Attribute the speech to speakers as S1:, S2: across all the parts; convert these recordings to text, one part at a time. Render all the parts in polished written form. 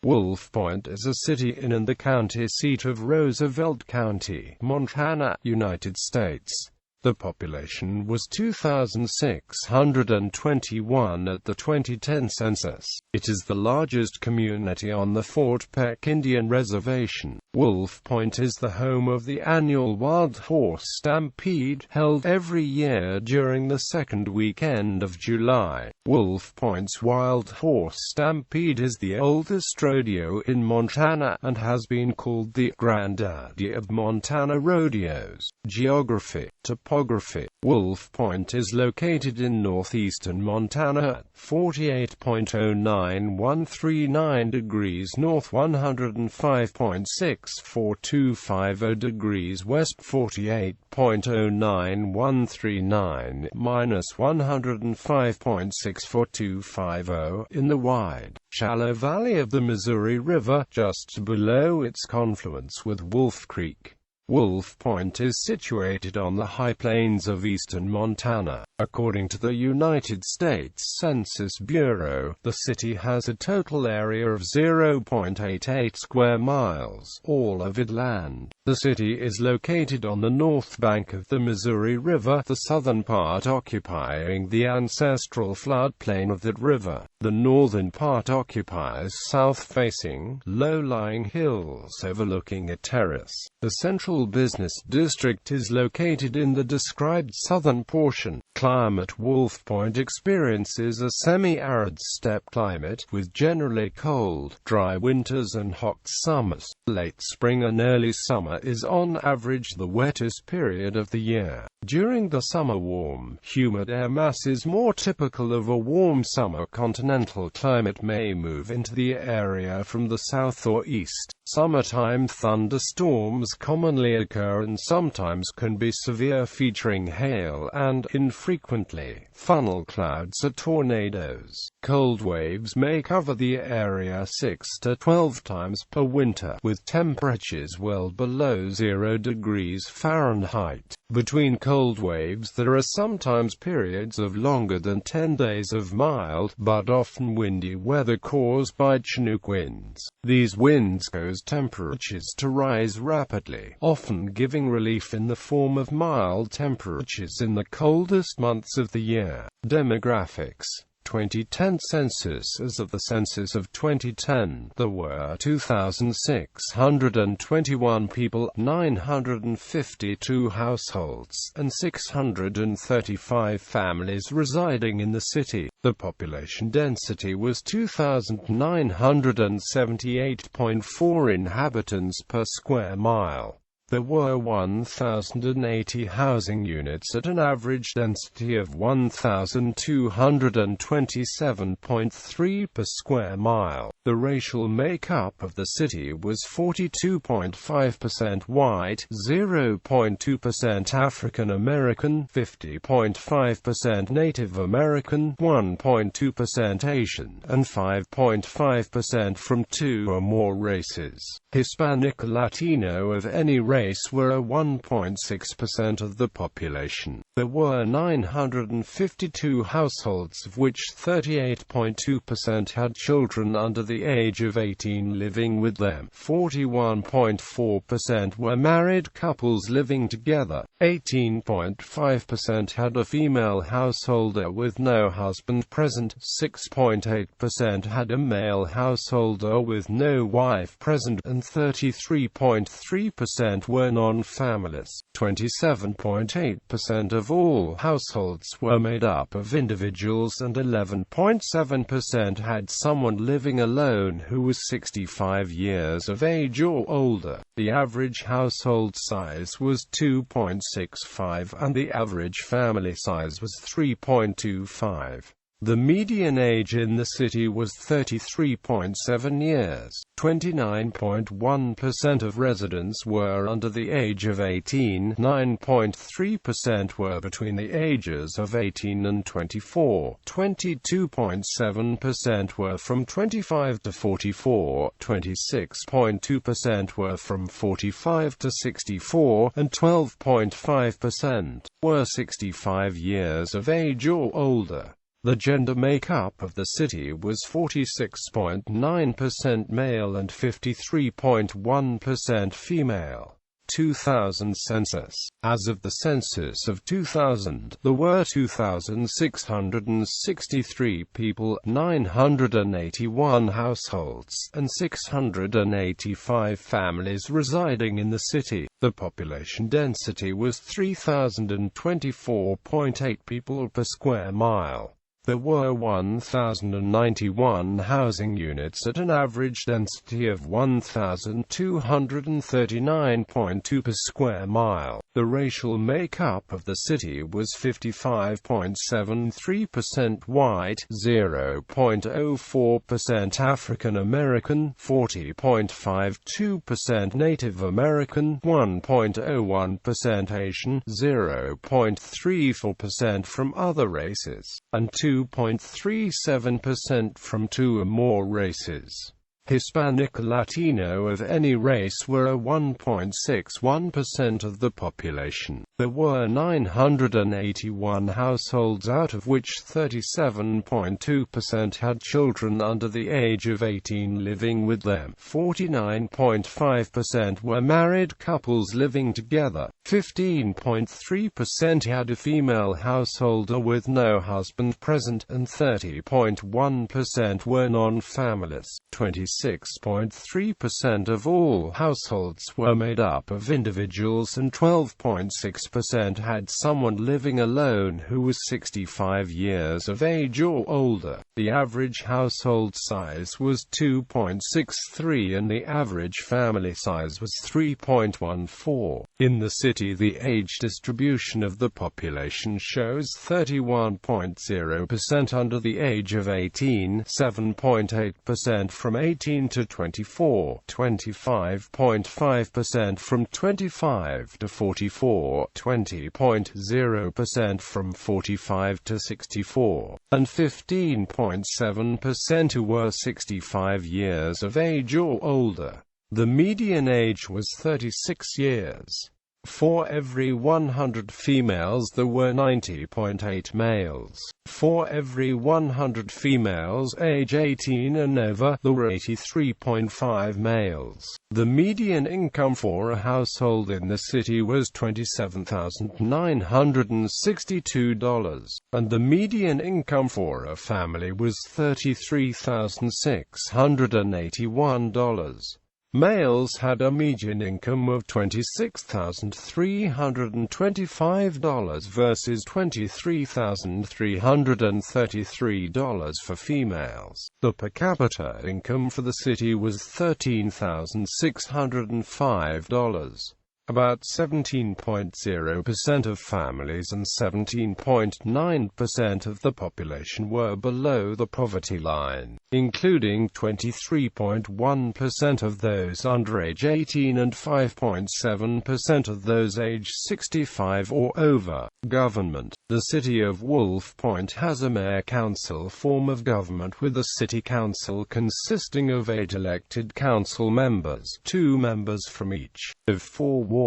S1: Wolf Point is a city in the county seat of Roosevelt County, Montana, United States. The population was 2,621 at the 2010 census. It is the largest community on the Fort Peck Indian Reservation. Wolf Point is the home of the annual Wild Horse Stampede, held every year during the second weekend of July. Wolf Point's Wild Horse Stampede is the oldest rodeo in Montana, and has been called the granddaddy of Montana rodeos. Geography. Topography. Wolf Point is located in northeastern Montana at 48.09139 degrees north, 105.64250 degrees west, 48.09139 minus 105.64250 in the wide, shallow valley of the Missouri River, just below its confluence with Wolf Creek. Wolf Point is situated on the high plains of eastern Montana. According to the United States Census Bureau, the city has a total area of 0.88 square miles, all of it land. The city is located on the north bank of the Missouri River, the southern part occupying the ancestral floodplain of that river. The northern part occupies south-facing, low-lying hills overlooking a terrace. The central business district is located in the described southern portion. Climate. Wolf Point experiences a semi-arid steppe climate, with generally cold, dry winters and hot summers. Late spring and early summer is on average the wettest period of the year. During the summer, warm, humid air masses more typical of a warm summer continental climate may move into the area from the south or east. Summertime thunderstorms commonly occur and sometimes can be severe, featuring hail and, infrequently, funnel clouds or tornadoes. Cold waves may cover the area 6 to 12 times per winter, with temperatures well below 0 degrees Fahrenheit. Between cold waves there are sometimes periods of longer than 10 days of mild, but often windy weather caused by Chinook winds. These winds cause temperatures to rise rapidly, often giving relief in the form of mild temperatures in the coldest months of the year. Demographics. 2010 census. As of the census of 2010, there were 2,621 people, 952 households, and 635 families residing in the city. The population density was 2,978.4 inhabitants per square mile. There were 1,080 housing units at an average density of 1,227.3 per square mile. The racial makeup of the city was 42.5% white, 0.2% African American, 50.5% Native American, 1.2% Asian, and 5.5% from two or more races. Hispanic or Latino of any race were 1.6% of the population. There were 952 households, of which 38.2% had children under the age of 18 living with them. 41.4% were married couples living together. 18.5% had a female householder with no husband present. 6.8% had a male householder with no wife present, and 33.3% were non-families. 27.8% of all households were made up of individuals, and 11.7% had someone living alone who was 65 years of age or older. The average household size was 2.65, and the average family size was 3.25. The median age in the city was 33.7 years. 29.1% of residents were under the age of 18, 9.3% were between the ages of 18 and 24, 22.7% were from 25 to 44, 26.2% were from 45 to 64, and 12.5% were 65 years of age or older. The gender makeup of the city was 46.9% male and 53.1% female. 2000 census. As of the census of 2000, there were 2,663 people, 981 households, and 685 families residing in the city. The population density was 3,024.8 people per square mile. There were 1,091 housing units at an average density of 1,239.2 per square mile. The racial makeup of the city was 55.73% white, 0.04% African American, 40.52% Native American, 1.01% Asian, 0.34% from other races, and 2.37% from two or more races. Hispanic or Latino of any race were 1.61% of the population. There were 981 households, out of which 37.2% had children under the age of 18 living with them. 49.5% were married couples living together. 15.3% had a female householder with no husband present, and 30.1% were non-families. 26.3% of all households were made up of individuals, and 12.6% had someone living alone who was 65 years of age or older. The average household size was 2.63 and the average family size was 3.14. In the city, the age distribution of the population shows 31.0% under the age of 18, 7.8% from 18 to 24, 25.5% from 25 to 44, 20.0% from 45 to 64, and 15.7% who were 65 years of age or older. The median age was 36 years. For every 100 females there were 90.8 males. For every 100 females age 18 and over, there were 83.5 males. The median income for a household in the city was $27,962, and the median income for a family was $33,681. Males had a median income of $26,325 versus $23,333 for females. The per capita income for the city was $13,605. About 17.0% of families and 17.9% of the population were below the poverty line, including 23.1% of those under age 18 and 5.7% of those age 65 or over. Government. The City of Wolf Point has a mayor-council form of government with a city council consisting of 8 elected council members, 2 members from each of 4 wards.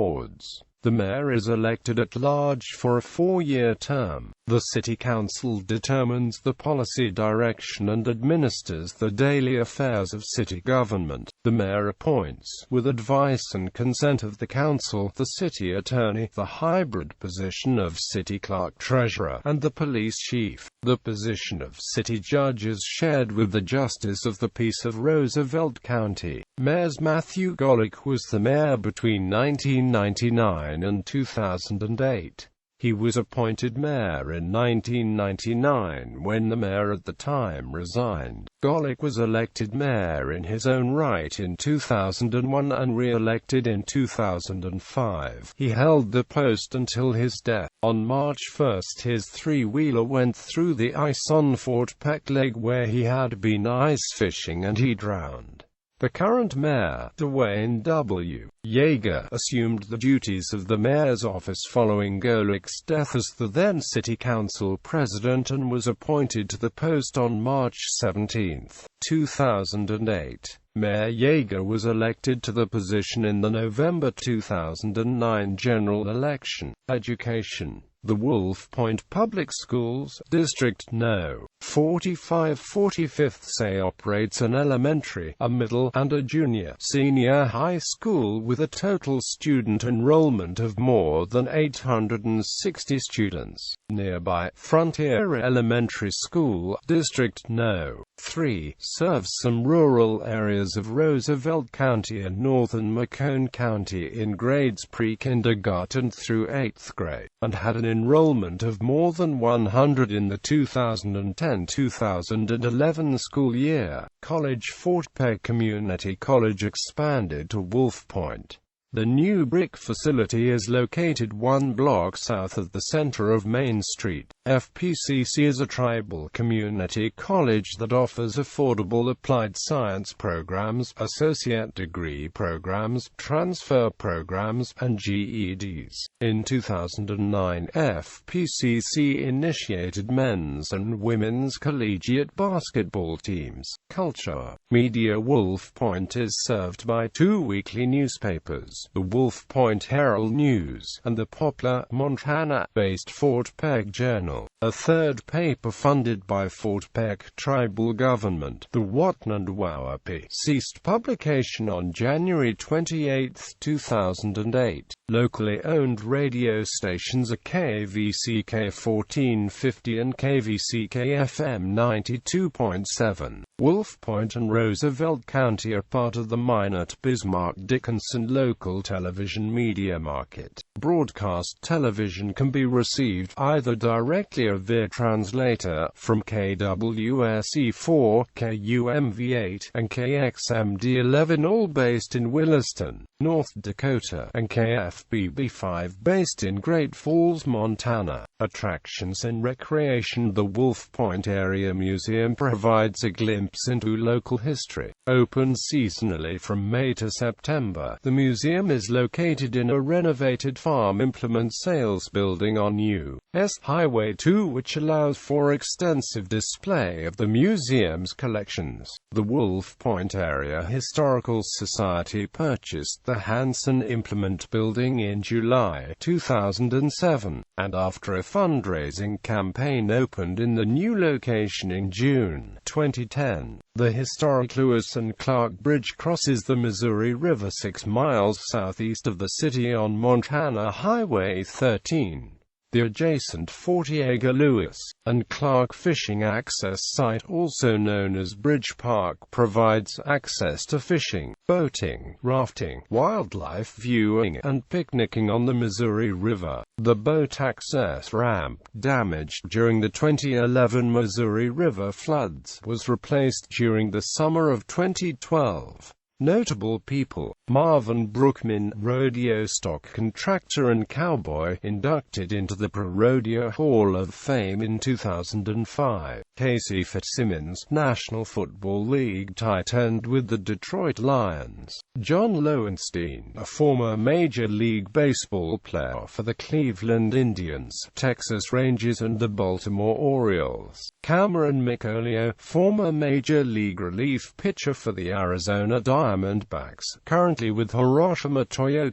S1: The mayor is elected at large for a 4-year term. The city council determines the policy direction and administers the daily affairs of city government. The mayor appoints, with advice and consent of the council, the city attorney, the hybrid position of city clerk treasurer, and the police chief. The position of city judge is shared with the justice of the peace of Roosevelt County. Mayor Matthew Golick was the mayor between 1999 and 2008. He was appointed mayor in 1999 when the mayor at the time resigned. Golick was elected mayor in his own right in 2001 and re-elected in 2005. He held the post until his death. On March 1, his three-wheeler went through the ice on Fort Peck Lake where he had been ice fishing and he drowned. The current mayor, Dwayne W. Yeager, assumed the duties of the mayor's office following Golick's death as the then city council president and was appointed to the post on March 17, 2008. Mayor Yeager was elected to the position in the November 2009 general election. Education. The Wolf Point Public Schools, District No. 45 45th SE operates an elementary, a middle, and a junior-senior high school with a total student enrollment of more than 860 students. Nearby, Frontier Elementary School, District No. 3, serves some rural areas of Roosevelt County and northern Macomb County in grades pre-kindergarten through 8th grade, and had an enrollment of more than 100 in the 2010-2011 school year. College Fort Peck Community College expanded to Wolf Point. The new brick facility is located one block south of the center of Main Street. FPCC is a tribal community college that offers affordable applied science programs, associate degree programs, transfer programs, and GEDs. In 2009, FPCC initiated men's and women's collegiate basketball teams. Culture. Media. Wolf Point is served by two weekly newspapers, the Wolf Point Herald News, and the popular, Montana-based Fort Peck Journal. A third paper funded by Fort Peck tribal government, the Watnandwawapi, ceased publication on January 28, 2008. Locally owned radio stations are KVCK 1450 and KVCK-FM 92.7. Wolf Point and Roosevelt County are part of the Minot-Bismarck-Dickinson local television media market. Broadcast television can be received either directly or via translator from KWSE4, KUMV8, and KXMD11, all based in Williston, North Dakota, and KFBB5 based in Great Falls, Montana. Attractions and recreation. The Wolf Point Area Museum provides a glimpse into local history. Open seasonally from May to September, the museum is located in a renovated farm implement sales building on U.S. Highway 2, which allows for extensive display of the museum's collections. The Wolf Point Area Historical Society purchased the Hanson Implement Building in July 2007, and after a fundraising campaign opened in the new location in June 2010. The historic Lewis and Clark Bridge crosses the Missouri River 6 miles southeast of the city on Montana Highway 13. The adjacent 40-acre Lewis and Clark Fishing Access Site, also known as Bridge Park, provides access to fishing, boating, rafting, wildlife viewing, and picnicking on the Missouri River. The boat access ramp, damaged during the 2011 Missouri River floods, was replaced during the summer of 2012. Notable people: Marvin Brookman, rodeo stock contractor and cowboy, inducted into the Pro Rodeo Hall of Fame in 2005. Casey Fitzsimmons, National Football League tight end with the Detroit Lions. John Lowenstein, a former Major League Baseball player for the Cleveland Indians, Texas Rangers and the Baltimore Orioles. Cameron McOlio, former Major League relief pitcher for the Arizona Diamondbacks, currently with Hiroshima Toyo.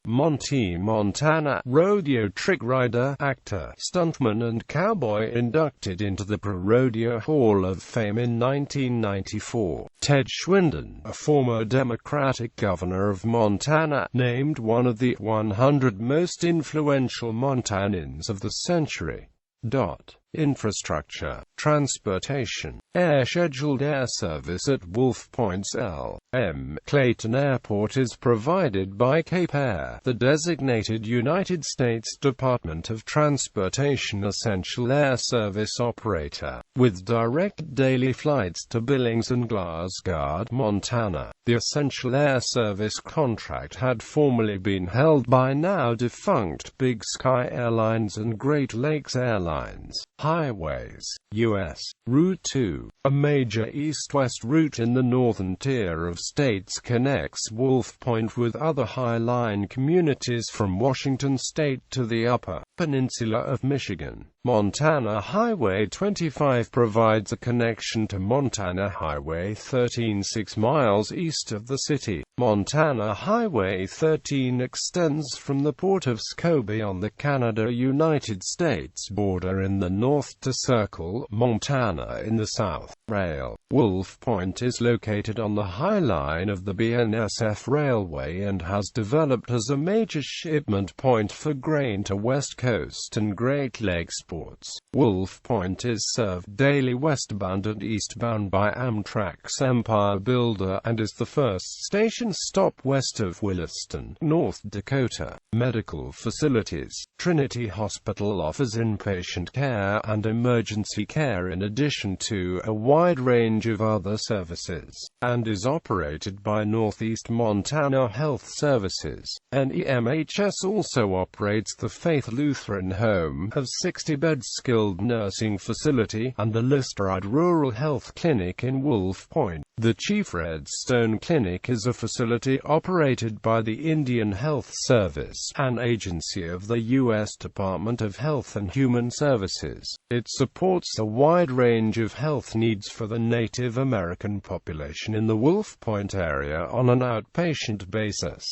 S1: Monty Montana, rodeo trick rider, actor, stuntman and cowboy, inducted into the Pro Rodeo Hall of Fame in 1994. Ted Schwinden, a former Democratic governor of Montana, named one of the 100 most influential Montanans of the century. Infrastructure. Transportation. Scheduled air service at Wolf Point's L.M. Clayton Airport is provided by Cape Air, the designated United States Department of Transportation essential air service operator, with direct daily flights to Billings and Glasgow, Montana. The essential air service contract had formerly been held by now defunct Big Sky Airlines and Great Lakes Airlines. Highways. U.S. Route 2, a major east-west route in the northern tier of states, connects Wolf Point with other High-Line communities from Washington state to the Upper Peninsula of Michigan. Montana Highway 25 provides a connection to Montana Highway 13 6 miles east of the city. Montana Highway 13 extends from the port of Scobey on the Canada-United States border in the north to Circle, Montana in the south. Rail. Wolf Point is located on the High Line of the BNSF Railway and has developed as a major shipment point for grain to West Coast and Great Lakes ports. Wolf Point is served daily westbound and eastbound by Amtrak's Empire Builder and is the first station stop west of Williston, North Dakota. Medical facilities. Trinity Hospital offers inpatient care and emergency care in addition to a wide range of other services, and is operated by Northeast Montana Health Services. NEMHS also operates the Faith Lutheran Home, a 60-bed skilled nursing facility, and the Listeride Rural Health Clinic in Wolf Point. The Chief Redstone Clinic is a facility operated by the Indian Health Service, an agency of the U.S. Department of Health and Human Services. It supports a wide range of health needs for the Native American population in the Wolf Point area on an outpatient basis.